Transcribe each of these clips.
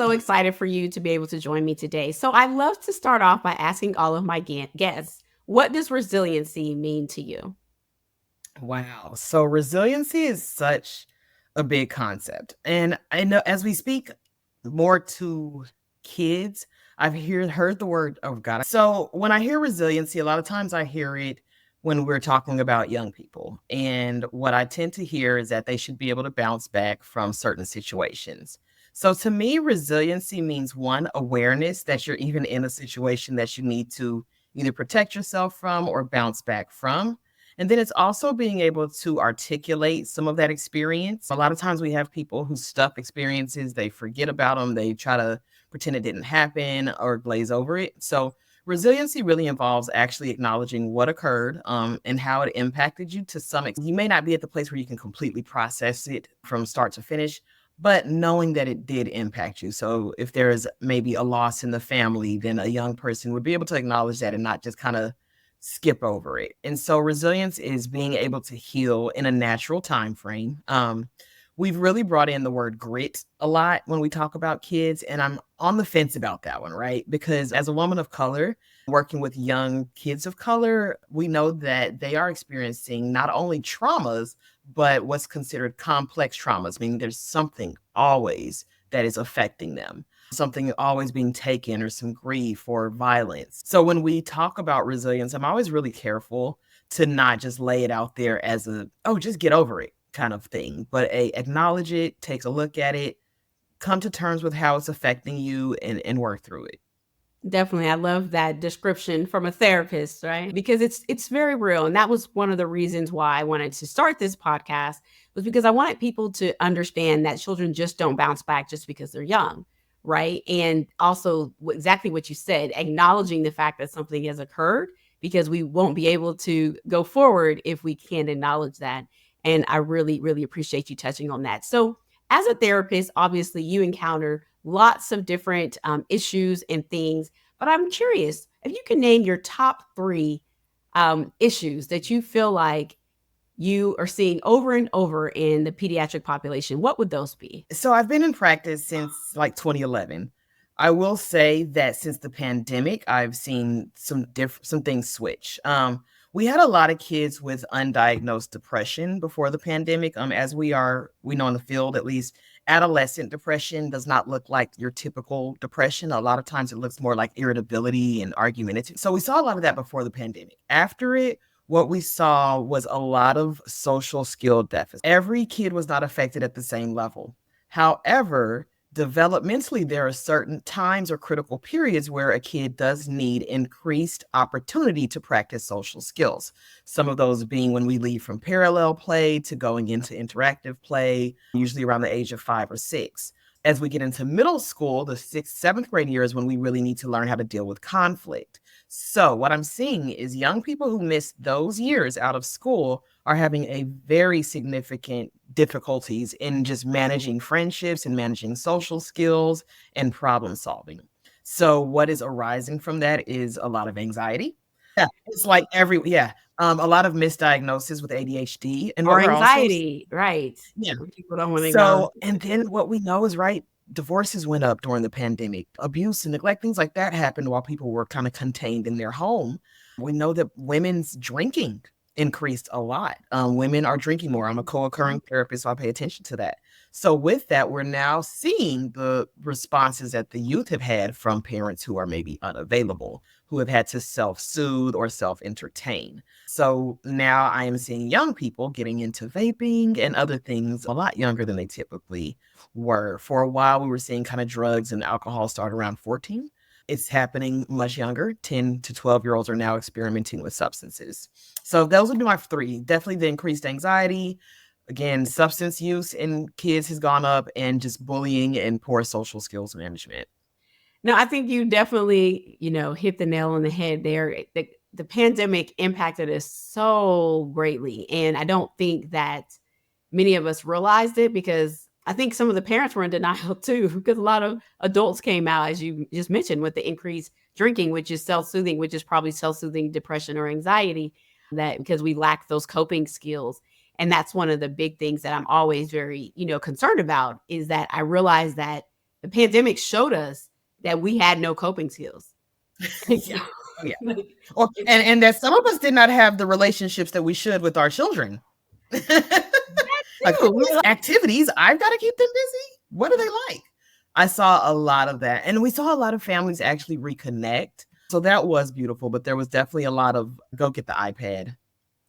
so excited for you to be able to join me today. So I love to start off by asking all of my guests, what does resiliency mean to you? Wow. So resiliency is such a big concept. And I know as we speak more to kids, heard the word, oh God. So when I hear resiliency, a lot of times I hear it when we're talking about young people. And what I tend to hear is that they should be able to bounce back from certain situations. So to me, resiliency means one, awareness that you're even in a situation that you need to either protect yourself from or bounce back from. And then it's also being able to articulate some of that experience. A lot of times we have people who stuff experiences, they forget about them, they try to pretend it didn't happen or glaze over it. So resiliency really involves actually acknowledging what occurred and how it impacted you to some extent. You may not be at the place where you can completely process it from start to finish, but knowing that it did impact you. So if there is maybe a loss in the family, then a young person would be able to acknowledge that and not just kind of skip over it. And so resilience is being able to heal in a natural time frame. We've really brought in the word grit a lot when we talk about kids, and I'm on the fence about that one, right? Because as a woman of color, working with young kids of color, we know that they are experiencing not only traumas, but what's considered complex traumas, meaning there's something always that is affecting them, something always being taken or some grief or violence. So when we talk about resilience, I'm always really careful to not just lay it out there as a, oh, just get over it kind of thing, but acknowledge it, take a look at it, come to terms with how it's affecting you and work through it. Definitely. I love that description from a therapist, right? Because it's very real. And that was one of the reasons why I wanted to start this podcast was because I wanted people to understand that children just don't bounce back just because they're young, right? And also exactly what you said, acknowledging the fact that something has occurred because we won't be able to go forward if we can't acknowledge that. And I really, really appreciate you touching on that. So, as a therapist, obviously you encounter lots of different issues and things, but I'm curious if you can name your top three issues that you feel like you are seeing over and over in the pediatric population. What would those be? So I've been in practice since like 2011. I will say that since the pandemic, I've seen some things switch. We had a lot of kids with undiagnosed depression before the pandemic. As we know in the field at least, adolescent depression does not look like your typical depression. A lot of times it looks more like irritability and argumentative. So we saw a lot of that before the pandemic. After it, what we saw was a lot of social skill deficits. Every kid was not affected at the same level. However, developmentally, there are certain times or critical periods where a kid does need increased opportunity to practice social skills. Some of those being when we leave from parallel play to going into interactive play, usually around the age of 5 or 6. As we get into middle school, the sixth, seventh grade year is when we really need to learn how to deal with conflict. So, what I'm seeing is young people who miss those years out of school are having a very significant difficulties in just managing friendships and managing social skills and problem solving. So, what is arising from that is a lot of anxiety. Yeah, it's like a lot of misdiagnosis with ADHD. And what Or we're also, anxiety, right? yeah. People don't want to go. So, and then what we know is right, divorces went up during the pandemic. Abuse and neglect, things like that happened while people were kind of contained in their home. We know that women's drinking increased a lot. Women are drinking more. I'm a co-occurring therapist, so I pay attention to that. So with that, we're now seeing the responses that the youth have had from parents who are maybe unavailable, who have had to self-soothe or self-entertain. So now I am seeing young people getting into vaping and other things a lot younger than they typically were. For a while, we were seeing kind of drugs and alcohol start around 14. It's happening much younger. 10 to 12-year-olds are now experimenting with substances. So those would be my three. Definitely the increased anxiety. Again, substance use in kids has gone up, and just bullying and poor social skills management. No, I think you definitely, hit the nail on the head there. The pandemic impacted us so greatly. And I don't think that many of us realized it because I think some of the parents were in denial too, because a lot of adults came out, as you just mentioned, with the increased drinking, which is self soothing, which is probably self soothing depression or anxiety, that because we lack those coping skills. And that's one of the big things that I'm always very, concerned about is that I realize that The pandemic showed us that we had no coping skills. And so, Yeah. Oh, yeah. like, Well, it's and that some of us did not have the relationships that we should with our children. that Like, too. all We were these like, activities, I've got to keep them busy. What are they like? I saw a lot of that. And we saw a lot of families actually reconnect. So that was beautiful. But there was definitely a lot of go get the iPad,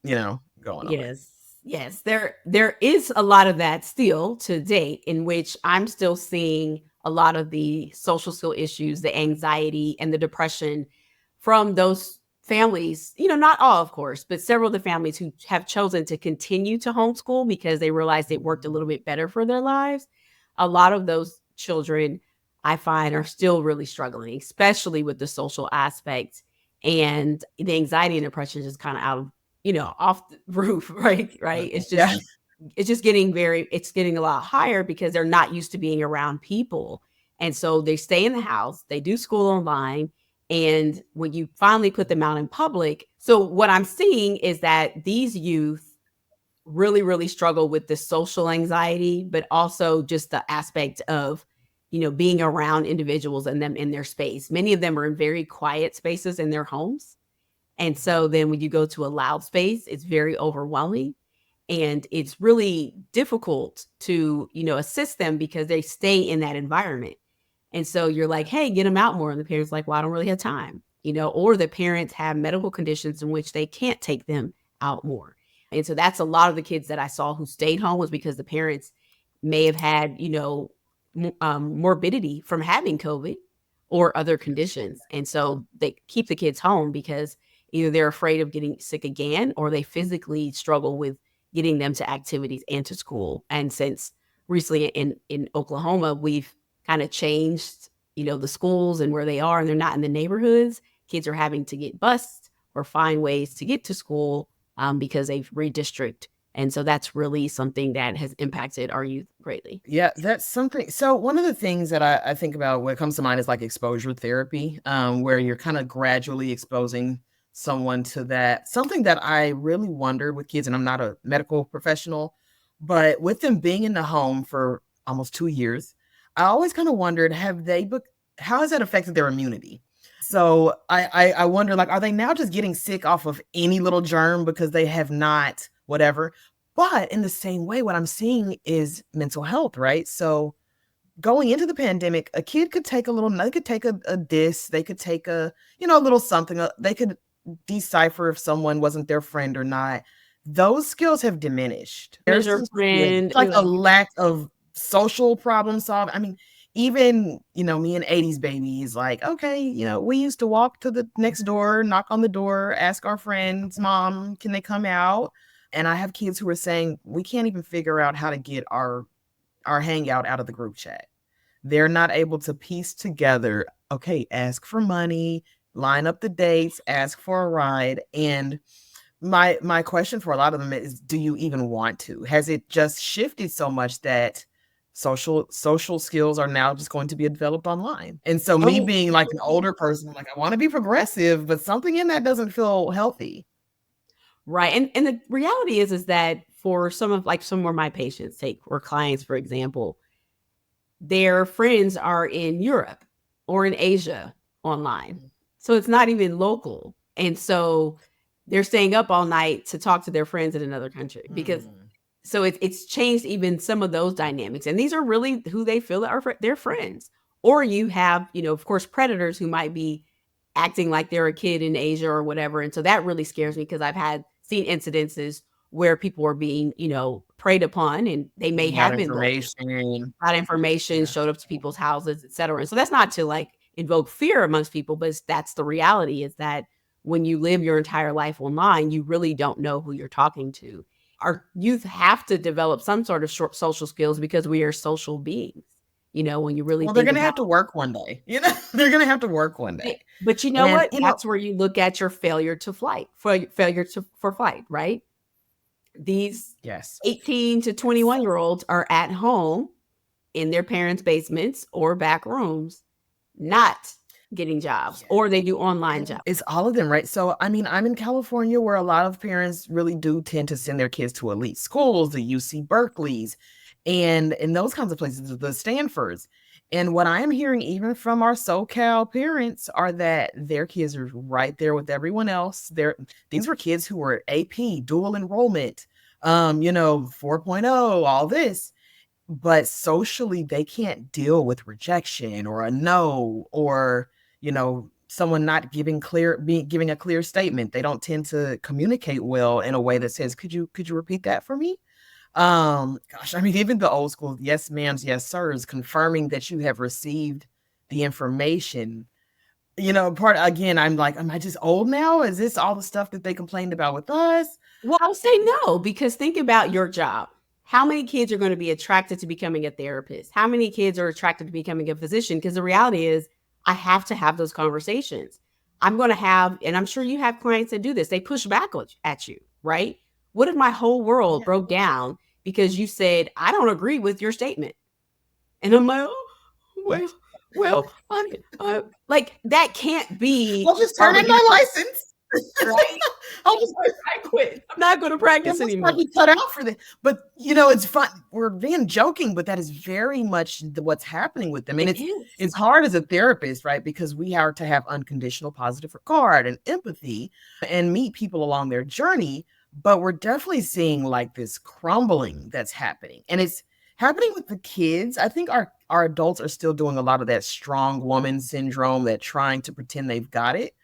going on. yes, yes. There is a lot of that still to date, in which I'm still seeing a lot of the social skill issues, the anxiety and the depression from those families. Not all, of course, but several of the families who have chosen to continue to homeschool because they realized it worked a little bit better for their lives. A lot of those children, I find, are still really struggling, especially with the social aspect, and the anxiety and depression is just kind of out of, off the roof, right? Right. Yeah. It's just getting a lot higher because they're not used to being around people. And so they stay in the house, they do school online. And when you finally put them out in public, so what I'm seeing is that these youth really, really struggle with the social anxiety, but also just the aspect of, being around individuals and them in their space. Many of them are in very quiet spaces in their homes. And so then when you go to a loud space, it's very overwhelming, and it's really difficult to, assist them because they stay in that environment. And so you're like, "Hey, get them out more." And the parents like, "Well, I don't really have time." Or the parents have medical conditions in which they can't take them out more. And so that's a lot of the kids that I saw who stayed home was because the parents may have had, morbidity from having COVID or other conditions. And so they keep the kids home because either they're afraid of getting sick again or they physically struggle with getting them to activities and to school. And since recently in Oklahoma, we've kind of changed, the schools and where they are, and they're not in the neighborhoods. Kids are having to get bused or find ways to get to school because they've redistrict. And so that's really something that has impacted our youth greatly. Yeah, that's something. So one of the things that I think about when it comes to mind is like exposure therapy, where you're kind of gradually exposing someone to that. Something that I really wonder with kids, and I'm not a medical professional, but with them being in the home for almost 2 years, I always kind of wondered, how has that affected their immunity? So I wonder, like, are they now just getting sick off of any little germ because they have not whatever? But in the same way, what I'm seeing is mental health, right? So going into the pandemic, a kid could take they could take a diss, they could take a little something, they could decipher if someone wasn't their friend or not. Those skills have diminished. As There's your some friend, like a lack of social problem solving. I mean, even, me and 80s babies, like, okay, we used to walk to the next door, knock on the door, ask our friends, mom, can they come out? And I have kids who are saying we can't even figure out how to get our hangout out of the group chat. They're not able to piece together, okay, ask for money, line up the dates, ask for a ride. And my question for a lot of them is, do you even want to? Has it just shifted so much that social skills are now just going to be developed online? And so me oh, being like an older person, like, I want to be progressive, but something in that doesn't feel healthy. right. And the reality is that for some of my patients, take or clients, for example, their friends are in Europe or in Asia online. So it's not even local. And so they're staying up all night to talk to their friends in another country because Mm. so it's changed even some of those dynamics. And these are really who they feel are their friends. Or you have, of course, predators who might be acting like they're a kid in Asia or whatever. And so that really scares me because I've had seen incidences where people are being, preyed upon, and they may Got have been local, information. got information, Yeah. showed up to people's houses, et cetera. And so that's not to like invoke fear amongst people, but that's the reality, is that when you live your entire life online, you really don't know who you're talking to. Our youth have to develop some sort of short social skills because we are social beings. When you really Well, they're think gonna about have to work one day. They're gonna have to work one it. day. But you know And, what? That's where you look at your failure for flight, right? These yes. 18 to Yes. 21-year-olds are at home in their parents' basements or back rooms, not getting jobs, Yeah. or they do online And jobs. it's all of them, right? So, I mean, I'm in California where a lot of parents really do tend to send their kids to elite schools, the UC Berkeley's, and in those kinds of places, the Stanfords. And what I'm hearing, even from our SoCal parents, are that their kids are right there with everyone else. These were kids who were AP, dual enrollment, 4.0, all this, but socially they can't deal with rejection or a no, or someone not giving a clear statement. They don't tend to communicate well in a way that says, could you repeat that for me? Gosh, I mean, even the old school yes ma'ams, yes sirs, confirming that you have received the information. Part again, I'm like, am I just old now? Is this all the stuff that they complained about with us? Well, I'll say no, because think about your job. How many kids are going to be attracted to becoming a therapist? How many kids are attracted to becoming a physician? Because the reality is, I have to have those conversations. I'm going to have, and I'm sure you have clients that do this, they push back at you, right? What if my whole world Yeah. broke down because you said, I don't agree with your statement? And I'm like, oh, like that can't be I'll just our turn in my license. right? I'll just I quit. I'm not going to It practice looks like anymore. we cut out for this. But it's fun. We're being joking, but that is very much what's happening with them. And It it's is. it's hard as a therapist, right? Because we are to have unconditional positive regard and empathy and meet people along their journey. But we're definitely seeing like this crumbling that's happening. And it's happening with the kids. I think our adults are still doing a lot of that strong woman syndrome, that trying to pretend they've got it.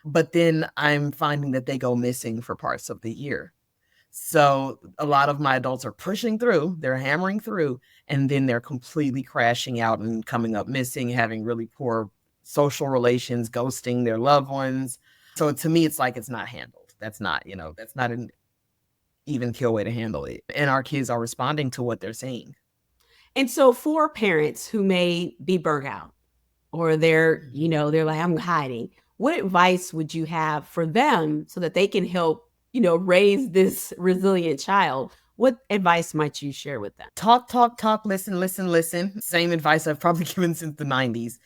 But then I'm finding that they go missing for parts of the year. So a lot of my adults are pushing through, they're hammering through, and then they're completely crashing out and coming up missing, having really poor social relations, ghosting their loved ones. So to me, it's like it's not handled. That's not an even kill way to handle it. And our kids are responding to what they're seeing. And so for parents who may be burnt out or they're like, I'm hiding, what advice would you have for them so that they can help, raise this resilient child? What advice might you share with them? Talk, talk, talk, listen, listen, listen. Same advice I've probably given since the 90s.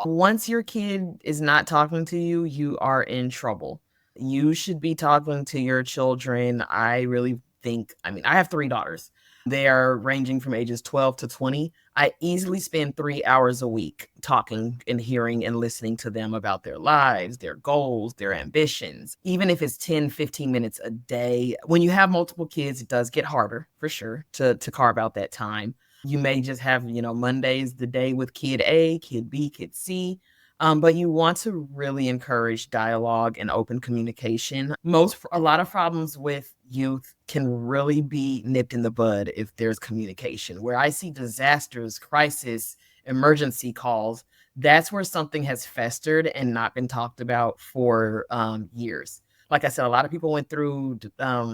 Once your kid is not talking to you, you are in trouble. You should be talking to your children. I really think, I mean, I have 3 daughters. They are ranging from ages 12 to 20. I easily spend 3 hours a week talking and hearing and listening to them about their lives, their goals, their ambitions. Even if it's 10, 15 minutes a day. When you have multiple kids, it does get harder for sure to carve out that time. You may just have, Monday's the day with kid A, kid B, kid C. But you want to really encourage dialogue and open communication. A lot of problems with youth can really be nipped in the bud if there's communication. Where I see disasters, crisis, emergency calls, that's where something has festered and not been talked about for years. Like I said, a lot of people went through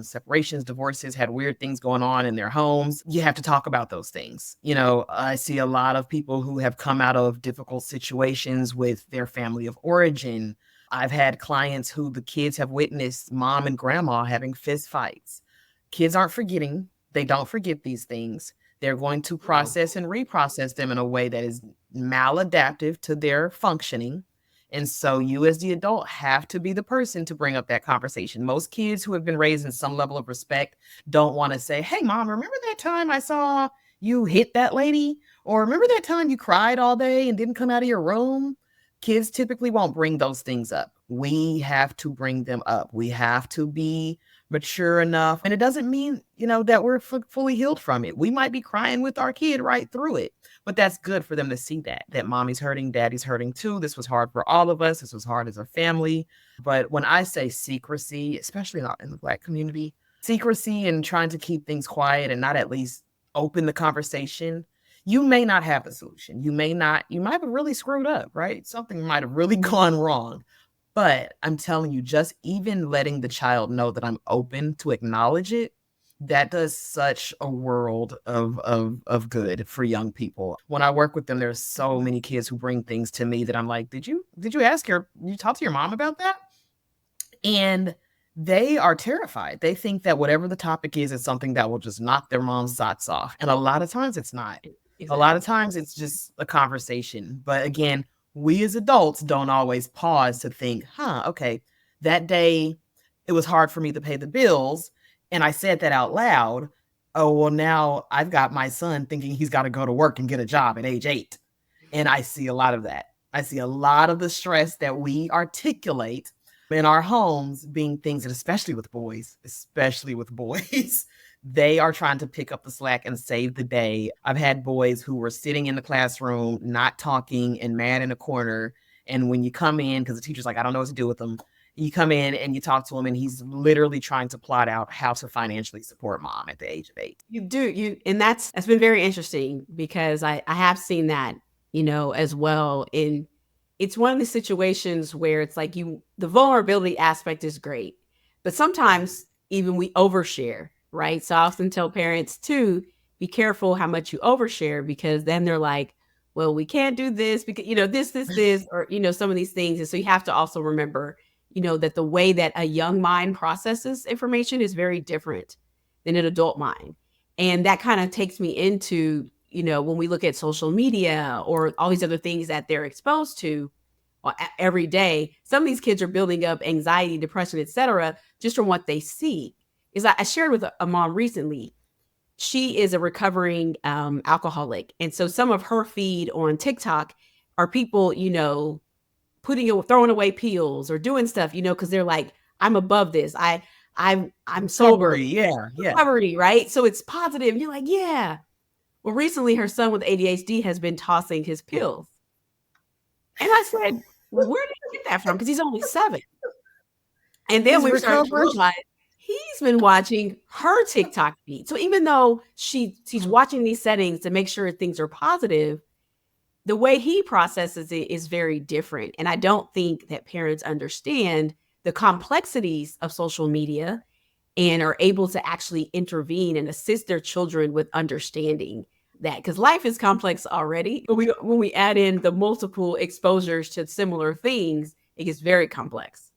separations, divorces, had weird things going on in their homes. You have to talk about those things. I see a lot of people who have come out of difficult situations with their family of origin. I've had clients who the kids have witnessed mom and grandma having fist fights. Kids aren't forgetting. They don't forget these things. They're going to Oh, process and reprocess them in a way that is maladaptive to their functioning. And so you as the adult have to be the person to bring up that conversation. Most kids who have been raised in some level of respect don't want to say, "Hey mom, remember that time I saw you hit that lady? Or remember that time you cried all day and didn't come out of your room?" Kids typically won't bring those things up. We have to bring them up. We have to be mature enough. And it doesn't mean, that we're fully healed from it. We might be crying with our kid right through it, but that's good for them to see that mommy's hurting, daddy's hurting too. This was hard for all of us. This was hard as a family. But when I say secrecy, especially not in the Black community, secrecy and trying to keep things quiet and not at least open the conversation, you may not have the solution. You might have really screwed up, right? Something might have really gone wrong. But I'm telling you, just even letting the child know that I'm open to acknowledge it, that does such a world of good for young people. When I work with them, there's so many kids who bring things to me that I'm like, you talk to your mom about that? And they are terrified. They think that whatever the topic is something that will just knock their mom's socks off. And a lot of times it's not. A lot of exactly. times it's just a conversation. But again, we as adults don't always pause to think, okay, that day it was hard for me to pay the bills. And I said that out loud. Oh, well, now I've got my son thinking he's got to go to work and get a job at age 8. And I see a lot of that. I see a lot of the stress that we articulate in our homes being things that, especially with boys, they are trying to pick up the slack and save the day. I've had boys who were sitting in the classroom, not talking and mad in a corner. And when you come in, because the teacher's like, I don't know what to do with them, you come in and you talk to him, and he's literally trying to plot out how to financially support mom at the age of 8. And that's been very interesting because I have seen that, as well. And it's one of the situations where it's like the vulnerability aspect is great, but sometimes even we overshare, right? So I often tell parents too, be careful how much you overshare, because then they're like, well, we can't do this because, this, or, some of these things. And so you have to also remember, that the way that a young mind processes information is very different than an adult mind. And that kind of takes me into, when we look at social media or all these other things that they're exposed to every day, some of these kids are building up anxiety, depression, etc., just from what they see. Is I shared with a mom recently. She is a recovering alcoholic, and so some of her feed on TikTok are people, throwing away pills or doing stuff, because they're like, I'm above this. I'm sober. Recovery, yeah, yeah. Recovery, right? So it's positive. And you're like, yeah. Well, recently her son with ADHD has been tossing his pills. And I said, well, where did you get that from? Because he's only 7. And then He's we started to recovering. realize he's been watching her TikTok feed. So even though she's watching these settings to make sure things are positive, the way he processes it is very different. And I don't think that parents understand the complexities of social media and are able to actually intervene and assist their children with understanding that, because life is complex already. But when we add in the multiple exposures to similar things, it gets very complex.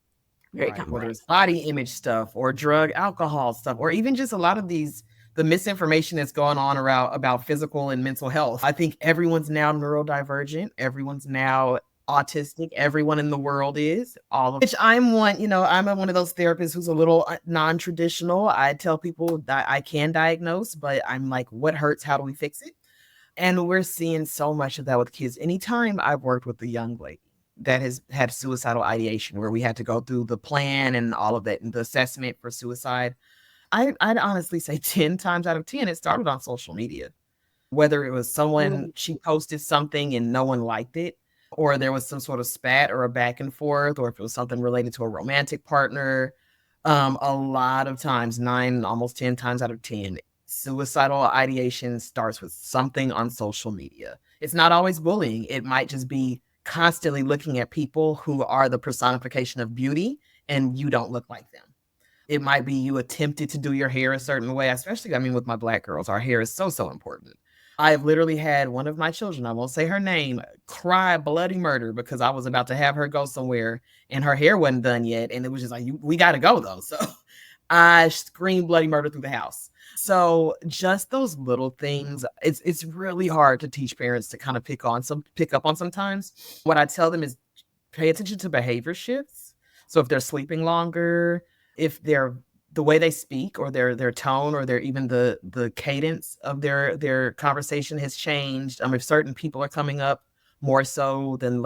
Very Right, whether complex. it's body image stuff or drug, alcohol stuff, or even just a lot of the misinformation that's going on around about physical and mental health. I think everyone's now neurodivergent. Everyone's now autistic. Everyone in the world is, all of which I'm one, I'm one of those therapists who's a little non-traditional. I tell people that I can diagnose, but I'm like, what hurts? How do we fix it? And we're seeing so much of that with kids. Anytime I've worked with a young lady that has had suicidal ideation, where we had to go through the plan and all of that and the assessment for suicide, I'd honestly say 10 times out of 10, it started on social media. Whether it was someone, Mm. she posted something and no one liked it, or there was some sort of spat or a back and forth, or if it was something related to a romantic partner. A lot of times, 9, almost 10 times out of 10, suicidal ideation starts with something on social media. It's not always bullying. It might just be constantly looking at people who are the personification of beauty and you don't look like them. It might be you attempted to do your hair a certain way, especially, I mean, with my Black girls, our hair is so, so important. I've literally had one of my children, I won't say her name, cry bloody murder because I was about to have her go somewhere and her hair wasn't done yet. And it was just like, we got to go though. So I screamed bloody murder through the house. So just those little things, it's really hard to teach parents to kind of pick up on sometimes. What I tell them is pay attention to behavior shifts. So if they're sleeping longer, if they're the way they speak or their tone or their even the cadence of their conversation has changed. If certain people are coming up more so than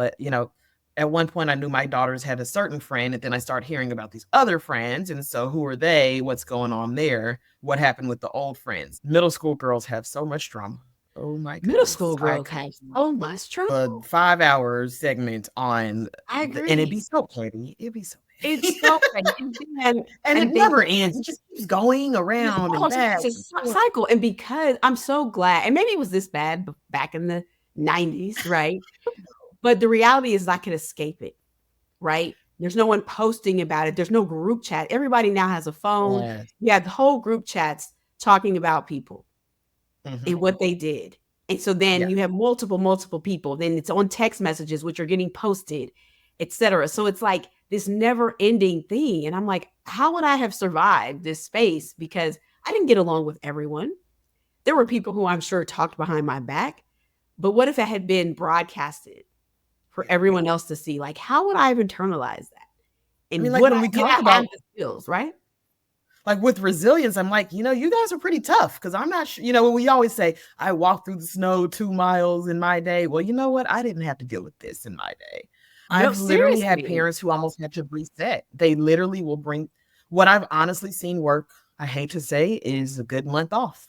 at one point I knew my daughters had a certain friend, and then I start hearing about these other friends, and so who are they? What's going on there? What happened with the old friends? Middle school girls have so much drama. Oh my Middle goodness. school I girls could have do so much a trouble. 5-hour segment on I and it'd be agree. so petty. It'd be so petty. It's so funny. And it And then never ends. It just keeps going it's around and almost back it's and a forth. cycle. And because I'm so glad, and maybe it was this bad back in the 90s, right? But the reality is I could escape it, right? There's no one posting about it. There's no group chat. Everybody now has a phone. Yes. You have the whole group chats talking about people Mhm. and what they did. And so then Yeah. you have multiple people. Then it's on text messages, which are getting posted, etc. So it's like this never ending thing. And I'm like, how would I have survived this space? Because I didn't get along with everyone. There were people who I'm sure talked behind my back. But what if it had been broadcasted for Yeah. everyone else to see? Like, how would I have internalized that? I mean, And like would when we did talk I have about the skills, right? Like with resilience, I'm like, you guys are pretty tough because I'm not sure. We always say, I walked through the snow 2 miles in my day. Well, you know what? I didn't have to deal with this in my day. No, I've literally had seriously. parents who almost had to reset. They literally will bring what I've honestly seen work, I hate to say, is a good month off.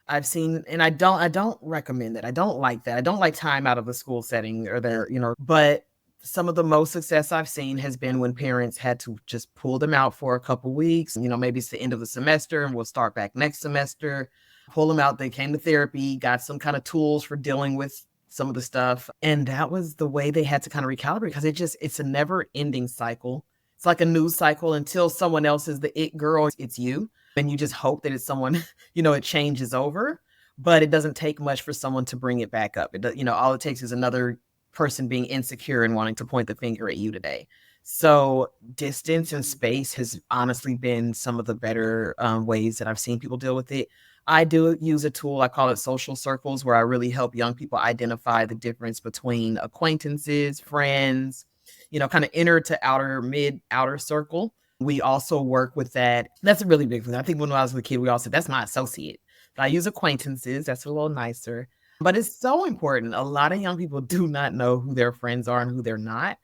I've seen, and I don't recommend it. I don't like that. I don't like time out of the school setting or but some of the most success I've seen has been when parents had to just pull them out for a couple weeks. Maybe it's the end of the semester and we'll start back next semester. Pull them out. They came to therapy, got some kind of tools for dealing with some of the stuff. And that was the way they had to kind of recalibrate because it's a never ending cycle. It's like a news cycle until someone else is the it girl. It's you. And you just hope that it's someone, it changes over, but it doesn't take much for someone to bring it back up. All it takes is another person being insecure and wanting to point the finger at you today. So distance and space has honestly been some of the better ways that I've seen people deal with it. I do use a tool, I call it social circles, where I really help young people identify the difference between acquaintances, friends, kind of inner to outer, mid, outer circle. We also work with that. That's a really big thing. I think when I was a kid, we all said, that's my associate. I use acquaintances. That's a little nicer. But it's so important. A lot of young people do not know who their friends are and who they're not.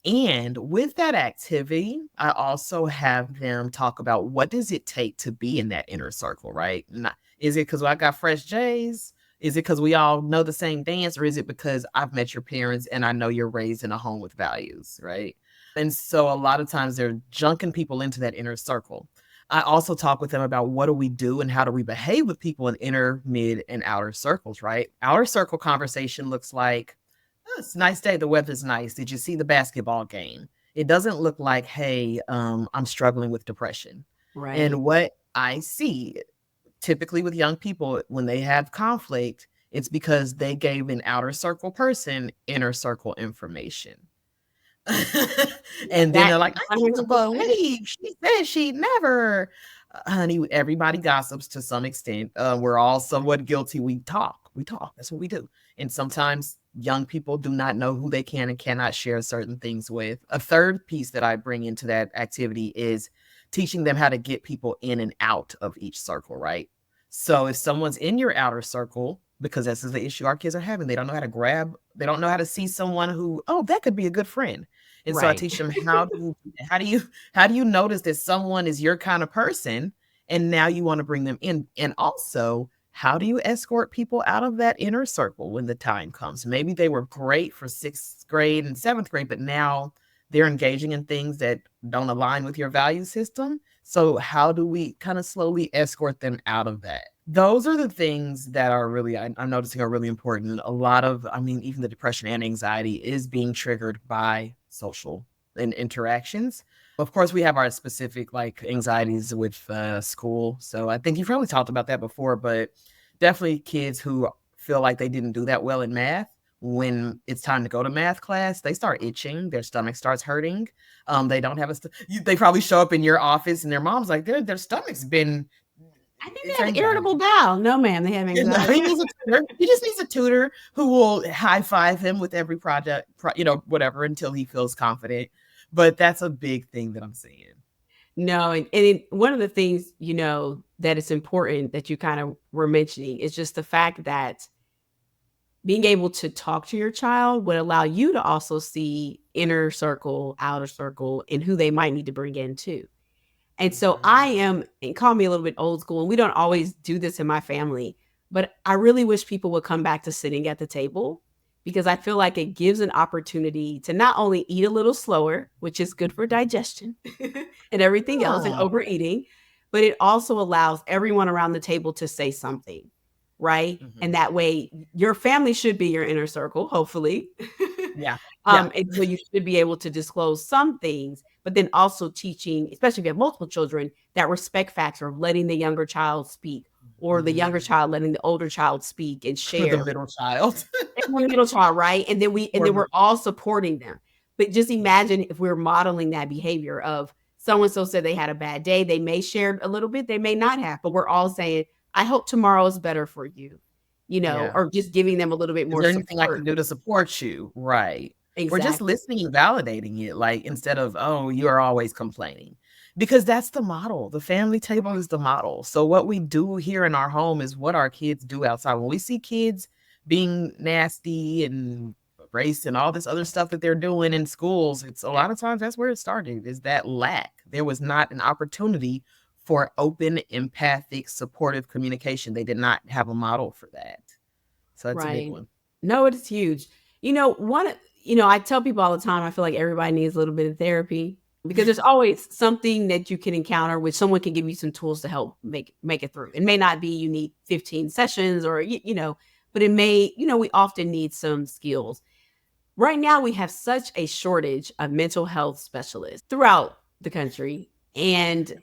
And with that activity, I also have them talk about what does it take to be in that inner circle, right? Not, is it because I got fresh J's? Is it because we all know the same dance? Or is it because I've met your parents and I know you're raised in a home with values, right? And so a lot of times they're junking people into that inner circle. I also talk with them about what do we do and how do we behave with people in inner, mid, and outer circles, right? Outer circle conversation looks like, oh, it's a nice day. The weather's nice. Did you see the basketball game? It doesn't look like, hey, I'm struggling with depression. Right. And what I see typically with young people when they have conflict, it's because they gave an outer circle person inner circle information. Yeah, And then that they're like, I can't 100%. believe she said she'd never. Honey, everybody gossips to some extent. We're all somewhat guilty. We talk. We talk. That's what we do. And sometimes young people do not know who they can and cannot share certain things with. A third piece that I bring into that activity is teaching them how to get people in and out of each circle, right? So if someone's in your outer circle, because this is the issue our kids are having, they don't know how to grab, they don't know how to see someone who, oh, that could be a good friend. And so I Right. teach them how do you notice that someone is your kind of person and now you want to bring them in. And also, how do you escort people out of that inner circle when the time comes? Maybe they were great for 6th grade and 7th grade, but now they're engaging in things that don't align with your value system. So how do we kind of slowly escort them out of that? Those are the things that are really, I'm noticing, are really important. A lot of, I mean, even the depression and anxiety is being triggered by social and interactions. Of course, we have our specific like anxieties with school. So I think you've probably talked about that before, but definitely kids who feel like they didn't do that well in math, when it's time to go to math class, they start itching, their stomach starts hurting. They don't have they probably show up in your office and their mom's like, their stomach's been, I think it's they have irritable anxiety. bowel. No, ma'am, they have He anxiety. needs a tutor. He just needs a tutor who will high five him with every project, whatever, until he feels confident. But that's a big thing that I'm seeing. No, and one of the things, that is important that you kind of were mentioning is just the fact that being able to talk to your child would allow you to also see inner circle, outer circle, and who they might need to bring in too. And so I Mhm. am, and call me a little bit old school, and we don't always do this in my family, but I really wish people would come back to sitting at the table because I feel like it gives an opportunity to not only eat a little slower, which is good for digestion and everything else and Yeah. overeating, but it also allows everyone around the table to say something, right? And Mhm. that way, your family should be your inner circle, hopefully. Yeah. Yeah. And so you should be able to disclose some things, but then also teaching, especially if you have multiple children, that respect factor of letting the younger child speak or the younger Mhm. child letting the older child speak and Or the share. middle child. And the middle child, right? And then we're Or all supporting them. But just yeah. imagine if we're modeling that behavior of so and so said they had a bad day. They may share a little bit, they may not have, but we're all saying, I hope tomorrow is better for you, Yeah. or just giving them a little bit Is more there anything I can support. do to support you? Right. Or just Exactly. listening and validating it, like, instead of, "Oh, you are always complaining." because that's the model. The family table is the model. So what we do here in our home is what our kids do outside. When we see kids being nasty and race and all this other stuff that they're doing in schools, it's a lot of times that's where it started, is that lack. There was not an opportunity for open, empathic, supportive communication. They did not have a model for that. So that's a big Right. one. No, it is huge. One, I tell people all the time, I feel like everybody needs a little bit of therapy because there's always something that you can encounter which someone can give you some tools to help make it through. It may not be you need 15 sessions or but it may, we often need some skills. Right now we have such a shortage of mental health specialists throughout the country, and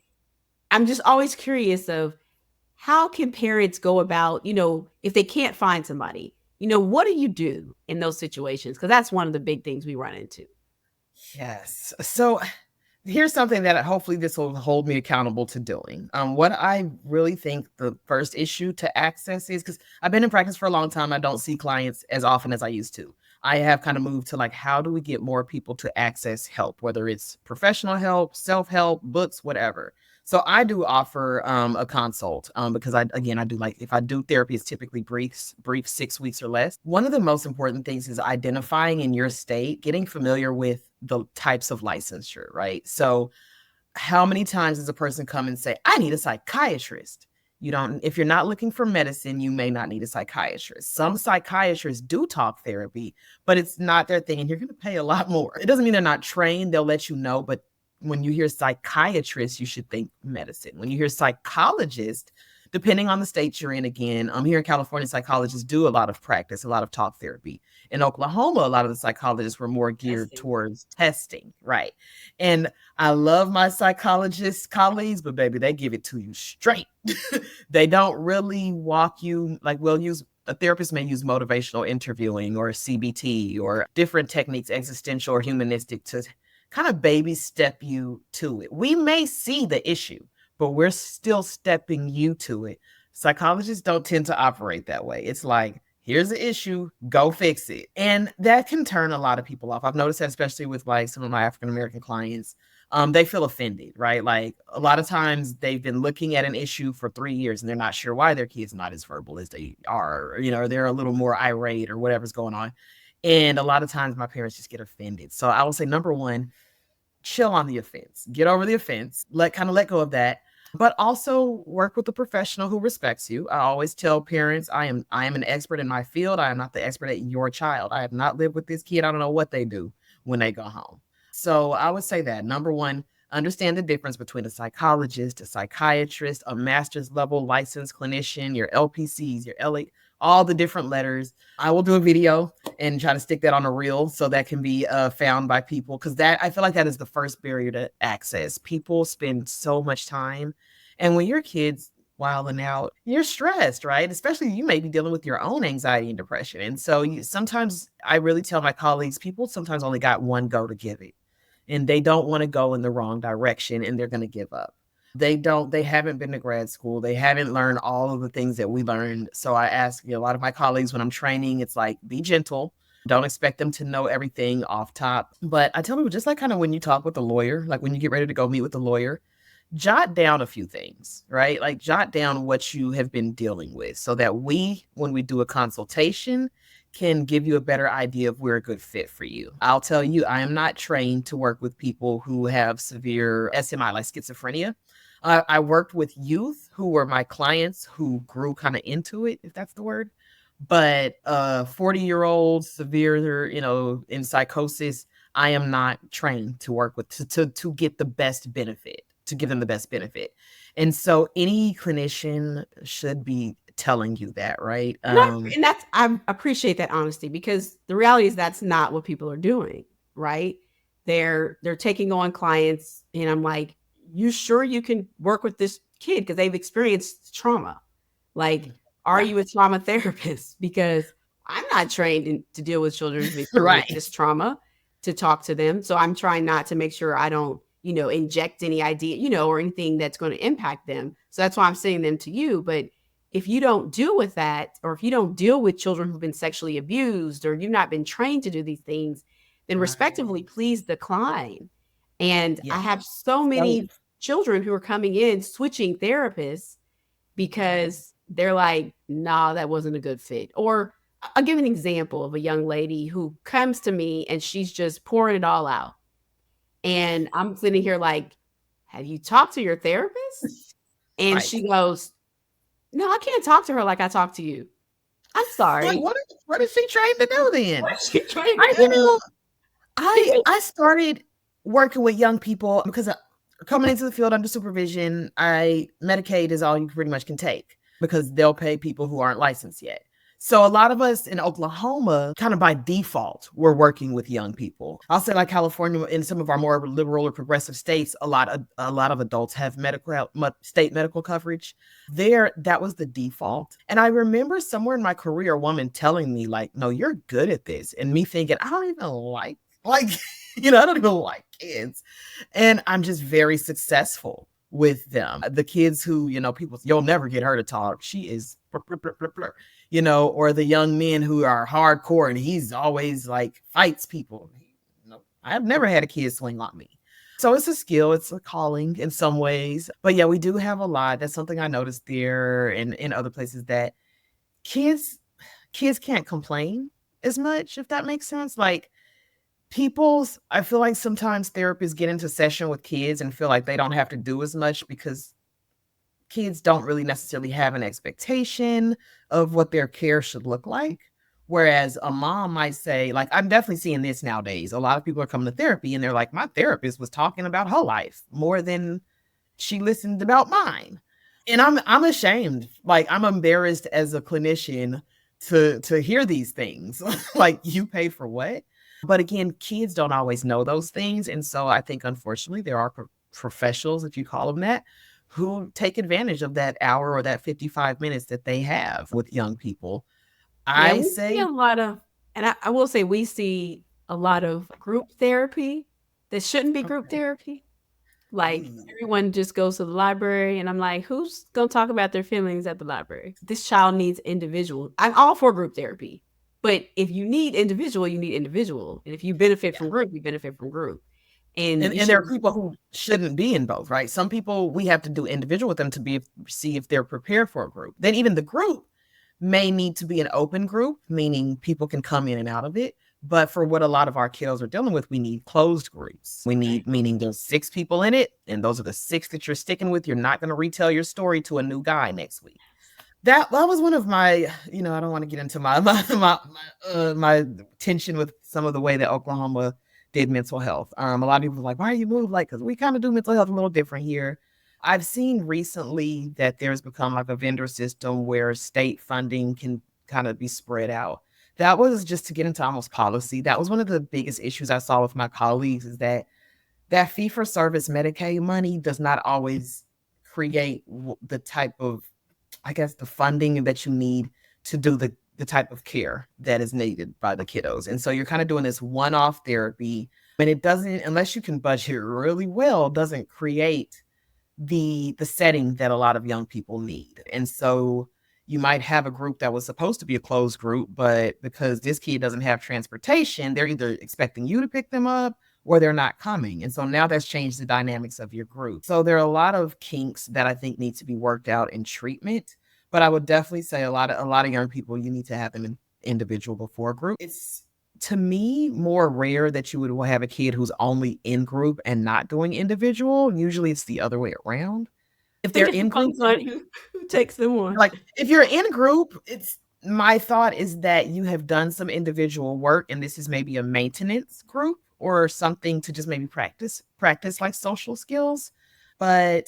I'm just always curious of how can parents go about, if they can't find somebody, what do you do in those situations? Because that's one of the big things we run into. Yes. So here's something that hopefully this will hold me accountable to doing. What I really think the first issue to access is, because I've been in practice for a long time, I don't see clients as often as I used to. I have kind of moved to like, how do we get more people to access help, whether it's professional help, self help, books, whatever. So I do offer a consult because I do, like, if I do therapy, it's typically brief 6 weeks or less. One of the most important things is identifying in your state, getting familiar with the types of licensure, right? So how many times does a person come and say, I need a psychiatrist? You don't, if you're not looking for medicine, you may not need a psychiatrist. Some psychiatrists do talk therapy, but it's not their thing, and you're going to pay a lot more. It doesn't mean they're not trained, they'll let you know, but when you hear psychiatrist, you should think medicine. When you hear psychologist, depending on the state you're in, again, here in California, psychologists do a lot of practice, a lot of talk therapy. In Oklahoma, a lot of the psychologists were more geared Testing. towards testing, right? And I love my psychologist colleagues, but baby, they give it to you straight. They don't really walk you, like, we'll use, a therapist may use motivational interviewing or CBT or different techniques, existential or humanistic, to kind of baby step you to it. We may see the issue, but we're still stepping you to it. Psychologists don't tend to operate that way. It's like, here's the issue, go fix it. And that can turn a lot of people off. I've noticed that, especially with like some of my African American clients. They feel offended, right? Like, a lot of times they've been looking at an issue for 3 years and they're not sure why their kid's not as verbal as they are, or they're a little more irate or whatever's going on. And a lot of times my parents just get offended. So I will say, number one, chill on the offense. Get over the offense. Let go of that. But also work with a professional who respects you. I always tell parents, I am an expert in my field. I am not the expert at your child. I have not lived with this kid. I don't know what they do when they go home. So I would say that, number one, understand the difference between a psychologist, a psychiatrist, a master's level licensed clinician, your LPCs, your LA, all the different letters. I will do a video and try to stick that on a reel so that can be found by people, because that, I feel like that is the first barrier to access. People spend so much time, and when your kids wilding out, you're stressed, right? Especially, you may be dealing with your own anxiety and depression, and so sometimes I really tell my colleagues, people sometimes only got one go to give it, and they don't want to go in the wrong direction, and they're going to give up. They haven't been to grad school. They haven't learned all of the things that we learned. So I ask, a lot of my colleagues when I'm training, it's like, be gentle. Don't expect them to know everything off top. But I tell people, just like kind of when you talk with a lawyer, like when you get ready to go meet with a lawyer, jot down a few things, right? Like, jot down what you have been dealing with so that we, when we do a consultation, can give you a better idea of where a good fit for you. I'll tell you, I am not trained to work with people who have severe SMI, like schizophrenia. I worked with youth who were my clients who grew kind of into it, if that's the word. But 40-year-old severe, in psychosis, I am not trained to work with, to get the best benefit, to give them the best benefit. And so any clinician should be telling you that, right? And I appreciate that honesty because the reality is that's not what people are doing, right? They're taking on clients and I'm like, "You sure you can work with this kid because they've experienced trauma?" Like, are Right. you a trauma therapist? Because I'm not trained to deal with children who've experienced Right. this trauma to talk to them. So I'm trying not to make sure I don't, inject any idea, or anything that's going to impact them. So that's why I'm sending them to you. But if you don't deal with that, or if you don't deal with children who've been sexually abused, or you've not been trained to do these things, then Right. respectively, please decline. And I Yeah. have so many Safe. children who are coming in switching therapists because they're like, nah, that wasn't a good fit. Or I'll give an example of a young lady who comes to me and she's just pouring it all out. And I'm sitting here like, have you talked to your therapist? And Right. she goes, no, I can't talk to her like I talk to you. I'm Like, sorry. what is she trained to do then? What's she trying I to do? I started working with young people because coming into the field under supervision, Medicaid is all you pretty much can take because they'll pay people who aren't licensed yet. So a lot of us in Oklahoma, kind of by default, we're working with young people. I'll say like California, in some of our more liberal or progressive states, a lot of adults have state medical coverage. There, that was the default. And I remember somewhere in my career, a woman telling me like, "No, you're good at this," and me thinking, I don't even like I don't even like kids, and I'm just very successful with them. The kids who, people, you'll never get her to talk. She is, or the young men who are hardcore and he's always like fights people. I've never had a kid swing on me. So it's a skill, it's a calling in some ways. But yeah, we do have a lot. That's something I noticed there and in other places that kids kids can't complain as much, if that makes sense. Like I feel like sometimes therapists get into session with kids and feel like they don't have to do as much because kids don't really necessarily have an expectation of what their care should look like. Whereas a mom might say, like, I'm definitely seeing this nowadays. A lot of people are coming to therapy and they're like, my therapist was talking about her life more than she listened about mine. And I'm ashamed. Like, I'm embarrassed as a clinician to hear these things. Like, you pay for what? But again, kids don't always know those things. And so I think, unfortunately, there are professionals, if you call them that, who take advantage of that hour or that 55 minutes that they have with young people. Yeah, I we see say, a lot of, and I will say we see a lot of group therapy that shouldn't be group okay. therapy. Like Ooh, everyone just goes to the library, and I'm like, who's gonna talk about their feelings at the library? This child needs individual. I'm all for group therapy, but if you need individual, you need individual, and if you benefit yeah. from group, you benefit from group, and And you and there are should. people who shouldn't be in both, right? Some people we have to do individual with them to see if they're prepared for a group. Then even the group may need to be an open group, meaning people can come in and out of it. But for what a lot of our kiddos are dealing with, we need closed groups. We need, meaning there's 6 people in it, and those are the 6 that you're sticking with. You're not going to retell your story to a new guy next week. That was one of my, I don't want to get into my tension with some of the way that Oklahoma did mental health. A lot of people are like, why are you moved? Like, because we kind of do mental health a little different here. I've seen recently that there's become like a vendor system where state funding can kind of be spread out. That was just to get into almost policy. That was one of the biggest issues I saw with my colleagues is that fee for service Medicaid money does not always create the type of, I guess, the funding that you need to do the type of care that is needed by the kiddos. And so you're kind of doing this one-off therapy, and it doesn't, unless you can budget really well, doesn't create the setting that a lot of young people need. And so you might have a group that was supposed to be a closed group, but because this kid doesn't have transportation, they're either expecting you to pick them up or they're not coming. And so now that's changed the dynamics of your group. So there are a lot of kinks that I think need to be worked out in treatment. But I would definitely say a lot of young people, you need to have them in individual before group. It's, to me, more rare that you would have a kid who's only in group and not doing individual. Usually it's the other way around. If It they're just in group, depends on who takes them on. like if you're in group, it's, my thought is that you have done some individual work and this is maybe a maintenance group or something to just maybe practice like social skills. But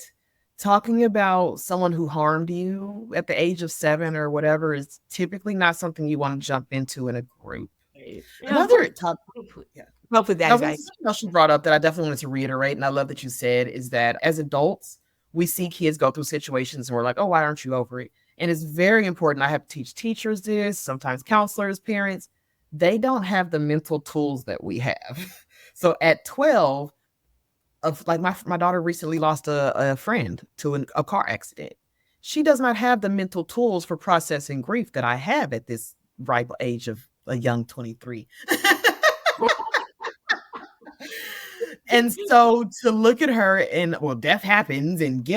talking about someone who harmed you at the age of 7 or whatever is typically not something you want to jump into in a group. Right. Another top, yeah. Hopefully that That was evaluation. something else you brought up that I definitely wanted to reiterate, and I love that you said is that as adults, we see kids go through situations and we're like, oh, why aren't you over it? And it's very important. I have to teach teachers this, sometimes counselors, parents. They don't have the mental tools that we have. So at 12, of like my daughter recently lost a friend to a car accident. She does not have the mental tools for processing grief that I have at this ripe age of a young 23. And so to look at her and, well, death happens and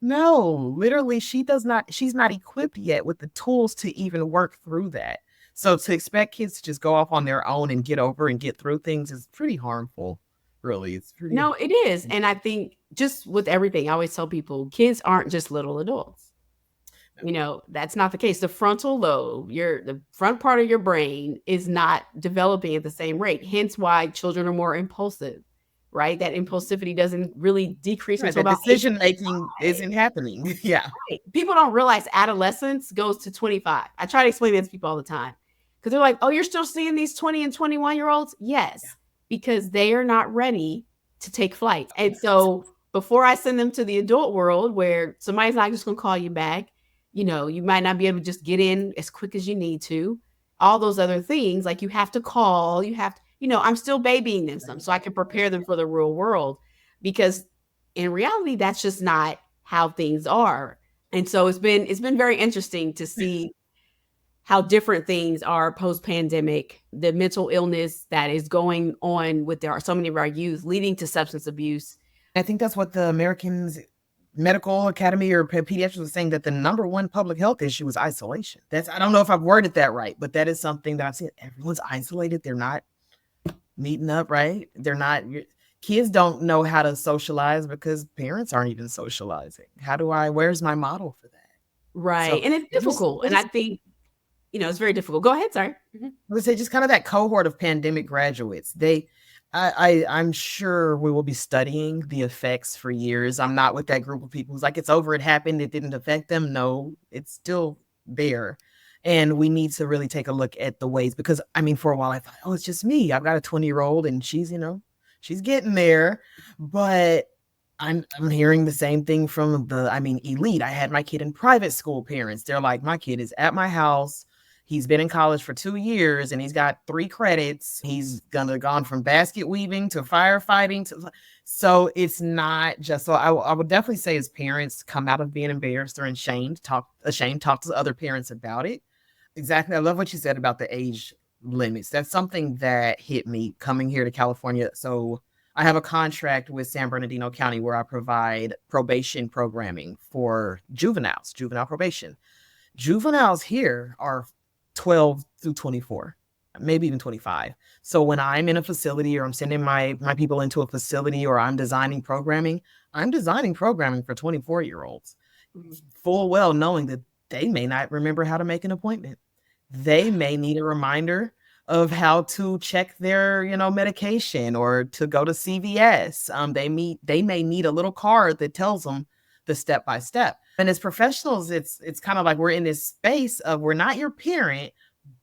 no, literally she's not equipped yet with the tools to even work through that. So to expect kids to just go off on their own and get over and get through things is pretty harmful. Really, it's pretty No, it is. And I think just with everything, I always tell people kids aren't just little adults. That's not the case. The frontal lobe, the front part of your brain is not developing at the same rate. Hence why children are more impulsive, right? That impulsivity doesn't really decrease right. until That about age decision making 5. isn't happening. Yeah. Right. People don't realize adolescence goes to 25. I try to explain that to people all the time because they're like, oh, you're still seeing these 20 and 21-year-olds? Yes, because they are not ready to take flight. And so before I send them to the adult world where somebody's not just going to call you back, you might not be able to just get in as quick as you need to. All those other things, like you have to call, I'm still babying them some so I can prepare them for the real world because in reality, that's just not how things are. And so it's been very interesting to see how different things are post pandemic, the mental illness that is going on with so many of our youth leading to substance abuse. I think that's what the Americans Medical Academy or pediatrics was saying, that the number one public health issue is isolation. I don't know if I've worded that right, but that is something that I've seen. Everyone's isolated. They're not meeting up, right? Kids don't know how to socialize because parents aren't even socializing. Where's my model for that? So Right. And it's difficult. we'll And I just think, it's very difficult. Go ahead. Sorry. Mhm. I would say just kind of that cohort of pandemic graduates. I'm sure we will be studying the effects for years. I'm not with that group of people who's like, it's over, it happened, it didn't affect them. No, it's still there. And we need to really take a look at the ways, because I mean, for a while I thought, oh, it's just me. I've got a 20-year-old and she's getting there. But I'm hearing the same thing from elite. I had my kid in private school parents. They're like, my kid is at my house. He's been in college for 2 years and he's got 3 credits. He's gone from basket weaving to firefighting so it's not just so I would definitely say, as parents come out of being embarrassed or ashamed, talk to other parents about it. Exactly. I love what you said about the age limits. That's something that hit me coming here to California. So I have a contract with San Bernardino County where I provide probation programming for juvenile probation. Juveniles here are 12 through 24, maybe even 25. So when I'm in a facility or I'm sending my people into a facility or I'm designing programming for 24-year-olds, full well knowing that they may not remember how to make an appointment. They may need a reminder of how to check their, medication or to go to CVS. They may need a little card that tells them the step by step. And as professionals, it's kind of like we're in this space of, we're not your parent,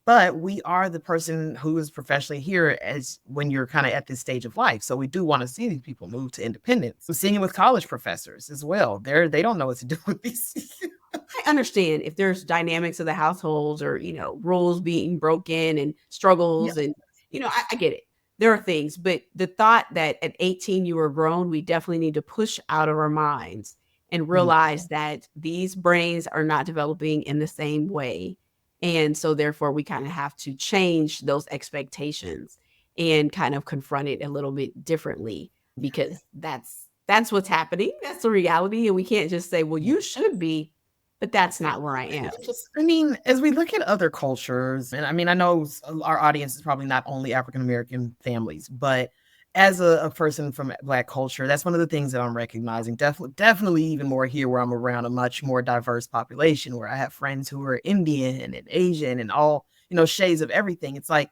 but we are the person who is professionally here as when you're kind of at this stage of life. So we do want to see these people move to independence. I'm seeing it with college professors as well. They don't know what to do with these. I understand if there's dynamics of the households or, rules being broken and Yeah. struggles and, I get it. There are things, but the thought that at 18 you were grown, we definitely need to push out of our minds and Mhm. realize that these brains are not developing in the same way. And so therefore we kind of have to change those expectations and kind of confront it a little bit differently because that's what's happening. That's the reality. And we can't just say, well, you should be, but that's not where I am. I mean, as we look at other cultures, and I mean, I know our audience is probably not only African American families, but as a person from Black culture, that's one of the things that I'm recognizing. Definitely even more here where I'm around a much more diverse population, where I have friends who are Indian and Asian and all, shades of everything. It's like,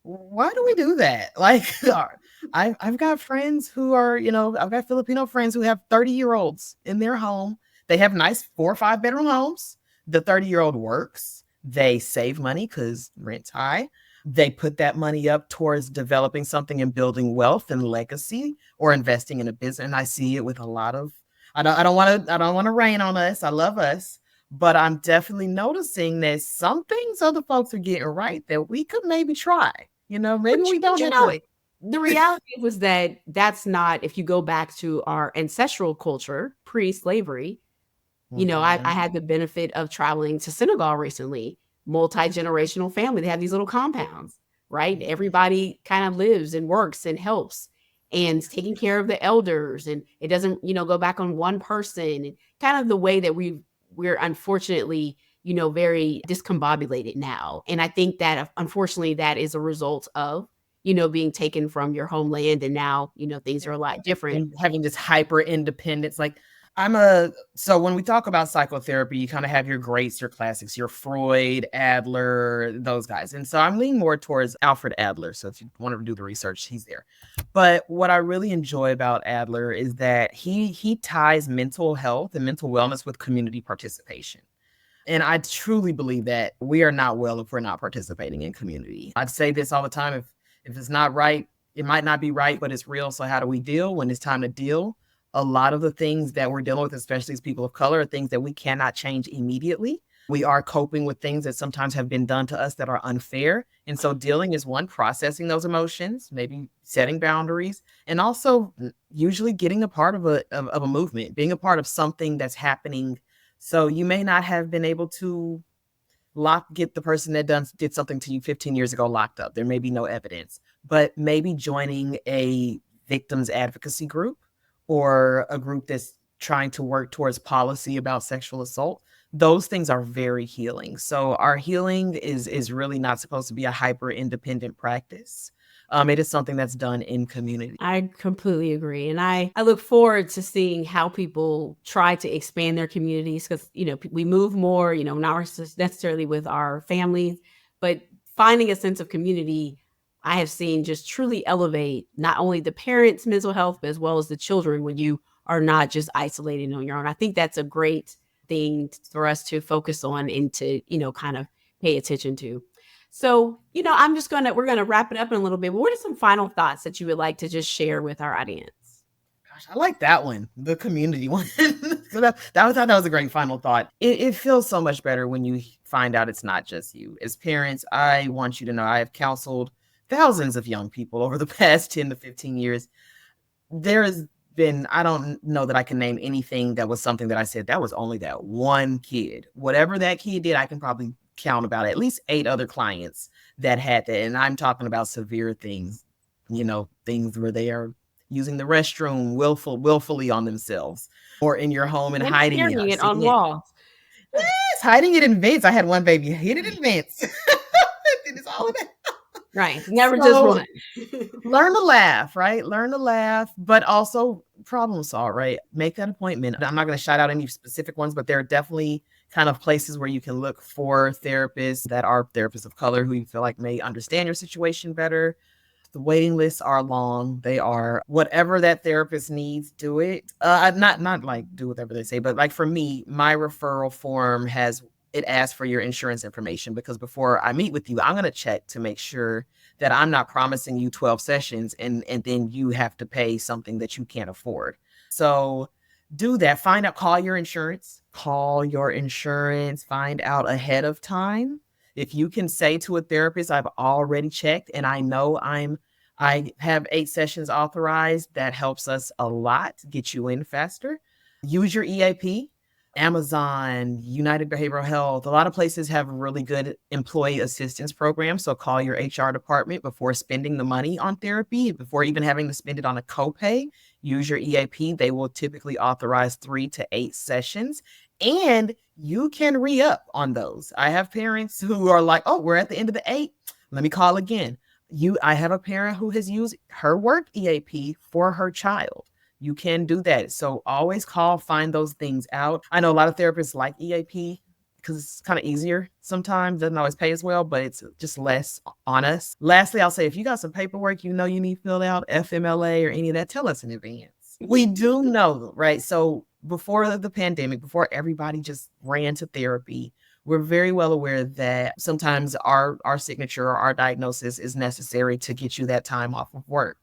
why do we do that? Like, I've got friends who are, I've got Filipino friends who have 30-year-olds in their home. They have nice 4 or 5 bedroom homes. The 30-year-old works. They save money because rent's high. They put that money up towards developing something and building wealth and legacy or investing in a business. And I see it with a lot of, I don't want to rain on us. I love us. But I'm definitely noticing that some things other folks are getting right that we could maybe try. Maybe we But don't have to. the reality was that that's not, if you go back to our ancestral culture pre-slavery, I Mhm. had the benefit of traveling to Senegal recently, multi-generational family. They have these little compounds, right? Everybody kind of lives and works and helps. and taking care of the elders, and it doesn't, go back on one person, and kind of the way that we're unfortunately, very discombobulated now. And I think that unfortunately that is a result of, being taken from your homeland, and now, things are a lot different. And having this hyper independence. Like so when we talk about psychotherapy, you kind of have your greats, your classics, your Freud, Adler, those guys. And so I'm leaning more towards Alfred Adler. So if you want to do the research, he's there. But what I really enjoy about Adler is that he ties mental health and mental wellness with community participation. And I truly believe that we are not well if we're not participating in community. I'd say this all the time. If it's not right, it might not be right, but it's real. So how do we deal when it's time to deal? A lot of the things that we're dealing with, especially as people of color, are things that we cannot change immediately. We are coping with things that sometimes have been done to us that are unfair. And so dealing is one, processing those emotions, maybe setting boundaries, and also usually getting a part of a movement, being a part of something that's happening. So you may not have been able to get the person that did something to you 15 years ago locked up. There may be no evidence, but maybe joining a victims advocacy group or a group that's trying to work towards policy about sexual assault. Those things are very healing. So our healing is really not supposed to be a hyper independent practice. It is something that's done in community. I completely agree. And I look forward to seeing how people try to expand their communities, because, we move more, not necessarily with our families, but finding a sense of community, I have seen just truly elevate not only the parents' mental health, but as well as the children, when you are not just isolated on your own. I think that's a great thing for us to focus on and to, kind of pay attention to. So, we're gonna wrap it up in a little bit. But what are some final thoughts that you would like to just share with our audience? Gosh, I like that one, the community one. That was a great final thought. It feels so much better when you find out it's not just you. As parents, I want you to know I have counseled thousands of young people over the past 10 to 15 years. There has been, I don't know that I can name anything that was something that I said that was only that one kid. Whatever that kid did, I can probably count about at least 8 other clients that had that. And I'm talking about severe things, things where they are using the restroom willfully on themselves or in your home and And hiding it. carrying I've it seen on it. walls. Yes, hiding it in vents. I had one baby hid it in vents. It's all of that. Right. Never just So one. learn to laugh, right? Learn to laugh, but also problem solve, right? Make that appointment. I'm not going to shout out any specific ones, but there are definitely kind of places where you can look for therapists that are therapists of color who you feel like may understand your situation better. The waiting lists are long. They are whatever that therapist needs, do it. Not like do whatever they say, but like for me, my referral form it asks for your insurance information because before I meet with you, I'm going to check to make sure that I'm not promising you 12 sessions and then you have to pay something that you can't afford. So do that. Call your insurance, find out ahead of time. If you can say to a therapist, I've already checked and I know I have 8 sessions authorized, that helps us a lot, get you in faster. Use your EAP. Amazon, United Behavioral Health, a lot of places have really good employee assistance programs. So call your HR department before spending the money on therapy, before even having to spend it on a copay. Use your EAP. They will typically authorize 3 to 8 sessions, and you can re-up on those. I have parents who are like, oh, we're at the end of the 8. Let me call again. I have a parent who has used her work EAP for her child. You can do that. So always call, find those things out. I know a lot of therapists like EAP because it's kind of easier sometimes, doesn't always pay as well, but it's just less on us. Lastly, I'll say if you got some paperwork you need filled out, FMLA or any of that, tell us in advance. We do know, right? So before the pandemic, before everybody just ran to therapy, we're very well aware that sometimes our signature or our diagnosis is necessary to get you that time off of work.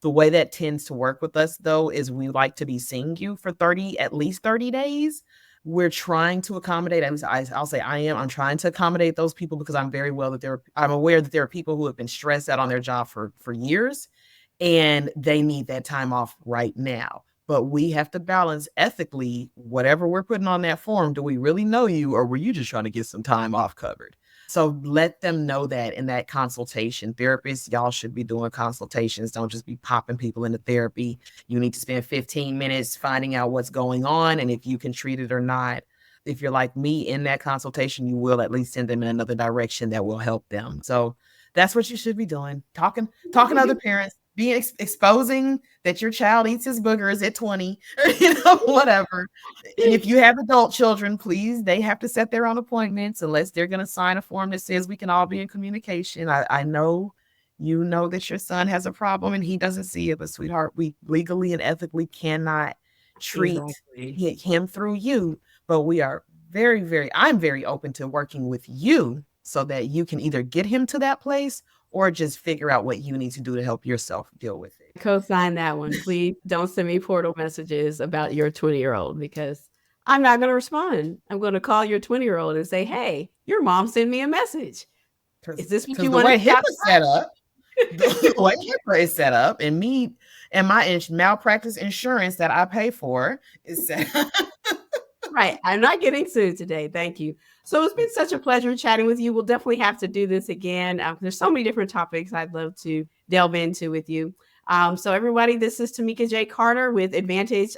The way that tends to work with us, though, is we like to be seeing you for at least 30 days. We're trying to accommodate, at least I'll say I'm trying to accommodate those people because I'm aware that there are people who have been stressed out on their job for years and they need that time off right now. But we have to balance ethically whatever we're putting on that form. Do we really know you or were you just trying to get some time off covered? So let them know that in that consultation. Therapists, y'all should be doing consultations. Don't just be popping people into therapy. You need to spend 15 minutes finding out what's going on and if you can treat it or not. If you're like me in that consultation, you will at least send them in another direction that will help them. So that's what you should be doing. Talking to other parents, being exposing that your child eats his boogers at 20, or, whatever. And if you have adult children, please, they have to set their own appointments unless they're going to sign a form that says we can all be in communication. I know you know that your son has a problem and he doesn't see it, but sweetheart, we legally and ethically cannot treat Exactly. him through you. But we are I'm very open to working with you so that you can either get him to that place or just figure out what you need to do to help yourself deal with it. Co-sign that one. Please don't send me portal messages about your 20-year-old because I'm not going to respond. I'm going to call your 20-year-old and say, hey, your mom sent me a message. Is this what Because you the wanted way to HIPAA talk set up, the way HIPAA is set up, and me and my malpractice insurance that I pay for is set. Right. I'm not getting sued today. Thank you. So it's been such a pleasure chatting with you. We'll definitely have to do this again. There's so many different topics I'd love to delve into with you. So everybody, this is Tamika J. Carter with Advantage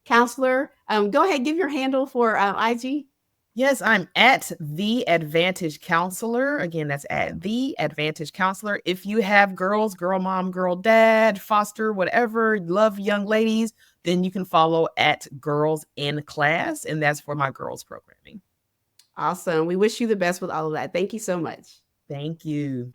Counselor. Go ahead, give your handle for IG. Yes, I'm at the Advantage Counselor. Again, that's at the Advantage Counselor. If you have girls, girl mom, girl dad, foster, whatever, love young ladies, then you can follow at Girls in Class, and that's for my girls programming. Awesome. We wish you the best with all of that. Thank you so much. Thank you.